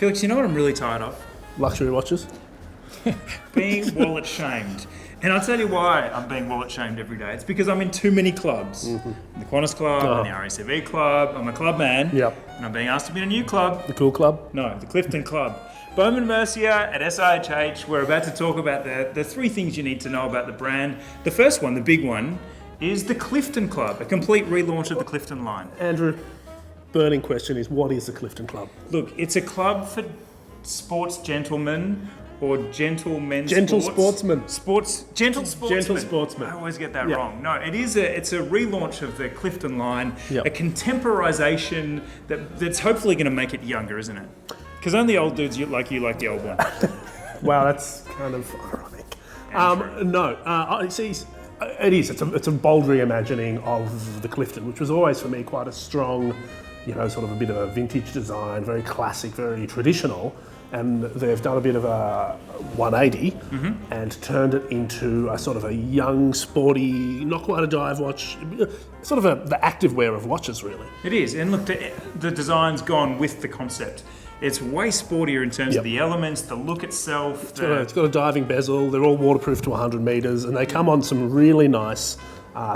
Felix, you know what I'm really tired of? Luxury watches. Being wallet shamed. And I'll tell you why I'm being wallet shamed every day. It's because I'm in too many clubs. The Qantas Club, and the RACV Club. I'm a club man. Yep. And I'm being asked to be in a new club. The Cool Club? No, the Clifton Club. Baume and Mercier at SIHH. We're about to talk about the three things you need to know about the brand. The first one, the big one, is the Clifton Club, a complete relaunch of the Clifton line. Andrew, burning question is, what is the Clifton Club? Look, it's a club for sports gentlemen or gentlemen Gentle sports. sportsmen. Gentle sportsmen. Gentle sportsmen. I always get that Yep. wrong. No, it's a relaunch of the Clifton line, Yep. a contemporization that's hopefully going to make it younger, isn't it? Because only old dudes like the old one. Wow, that's kind of ironic. No, see, it is. It's a bold reimagining of the Clifton, which was always for me quite a strong, sort of a bit of a vintage design, very classic, very traditional. And they've done a bit of a 180 and turned it into a sort of a young, sporty, not quite a dive watch, sort of the active wear of watches, really. It is, and look, the design's gone with the concept. It's way sportier in terms of the elements, the look itself. It's got a diving bezel. They're all waterproof to 100 metres, and they come on some really nice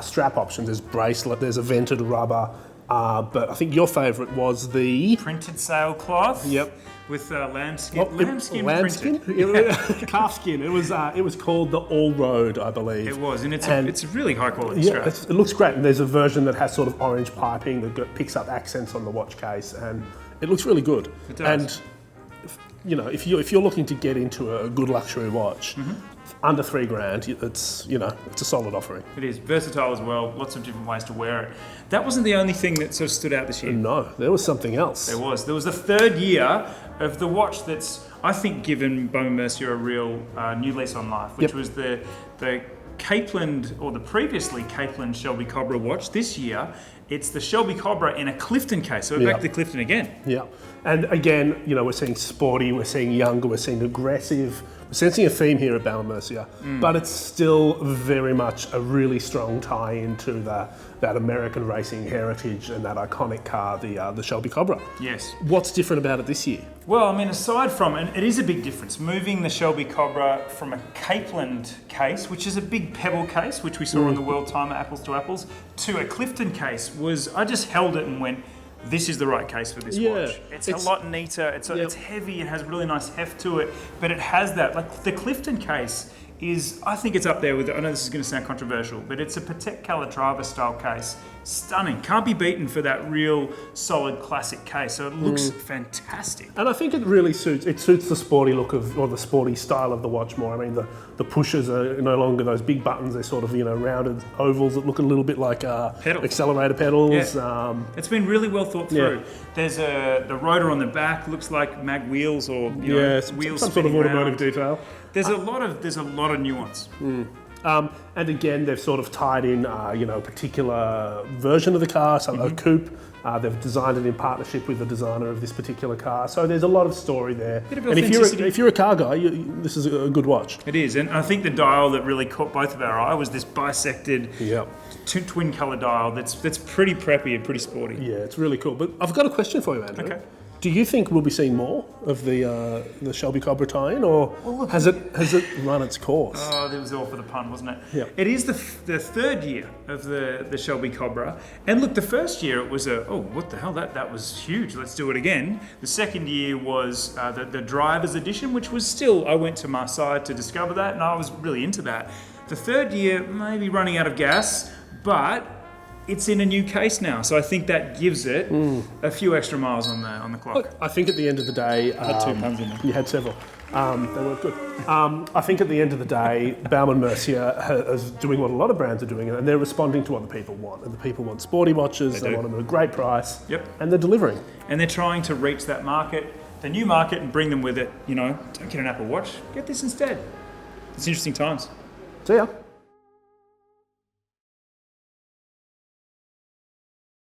strap options. There's bracelet, there's a vented rubber, but I think your favourite was the printed sailcloth. Yep. With lambskin. Lambskin printed. Calf skin. It was called the All Road, I believe. It was, and it's a really high quality strap. It looks great. And there's a version that has sort of orange piping that picks up accents on the watch case, and it looks really good. It does. And if you're looking to get into a good luxury watch, under $3,000, it's a solid offering. It is versatile as well. Lots of different ways to wear it. That wasn't the only thing that sort of stood out this year. No, there was something else. There was the third year of the watch that's, I think, given Baume and Mercier a real new lease on life, which was the Capeland, or the previously Capeland Shelby Cobra watch. This year, it's the Shelby Cobra in a Clifton case. So we're back to Clifton again. Yeah. And again, we're seeing sporty, we're seeing younger, we're seeing aggressive. We're sensing a theme here at Baume and Mercier, but it's still very much a really strong tie into that American racing heritage and that iconic car, the Shelby Cobra. Yes. What's different about it this year? Well, I mean, aside from, and it is a big difference, moving the Shelby Cobra from a Capeland case, which is a big pebble case, which we saw on the World Timer Apples to Apples, to a Clifton case I just held it and went, this is the right case for this watch. It's a lot neater, it's heavy, it has really nice heft to it, but it has that, like the Clifton case is, I think it's up there with, I know this is going to sound controversial, but it's a Patek Calatrava style case. Stunning. Can't be beaten for that real solid classic case. So it looks fantastic. And I think it really suits the sporty look or the sporty style of the watch more. I mean, the pushers are no longer those big buttons. They're sort of, rounded ovals that look a little bit like accelerator pedals. Yeah. It's been really well thought through. There's the rotor on the back, looks like mag wheels or wheels some sort of automotive around. detail. There's a lot of nuance. And again, they've sort of tied in, a particular version of the car, a coupe. They've designed it in partnership with the designer of this particular car. So there's a lot of story there. And if you're a car guy, this is a good watch. It is, and I think the dial that really caught both of our eye was this bisected twin colour dial that's pretty preppy and pretty sporty. Yeah, it's really cool. But I've got a question for you, Andrew. Okay. Do you think we'll be seeing more of the Shelby Cobra tie-in, or has it run its course? Oh, that was all for the pun, wasn't it? Yeah. It is the third year of the Shelby Cobra, and look, the first year it was what the hell, that was huge. Let's do it again. The second year was the driver's edition, which was still, I went to Marseille to discover that, and I was really into that. The third year, maybe running out of gas, but it's in a new case now, so I think that gives it a few extra miles on the clock. Look, I think at the end of the day, had 2 puns in there. You had several. They weren't good. I think at the end of the day, Baume and Mercier is doing what a lot of brands are doing, and they're responding to what the people want. And the people want sporty watches. They want them at a great price. Yep. And they're delivering. And they're trying to reach that market, the new market, and bring them with it. Don't get an Apple Watch. Get this instead. It's interesting times. See ya.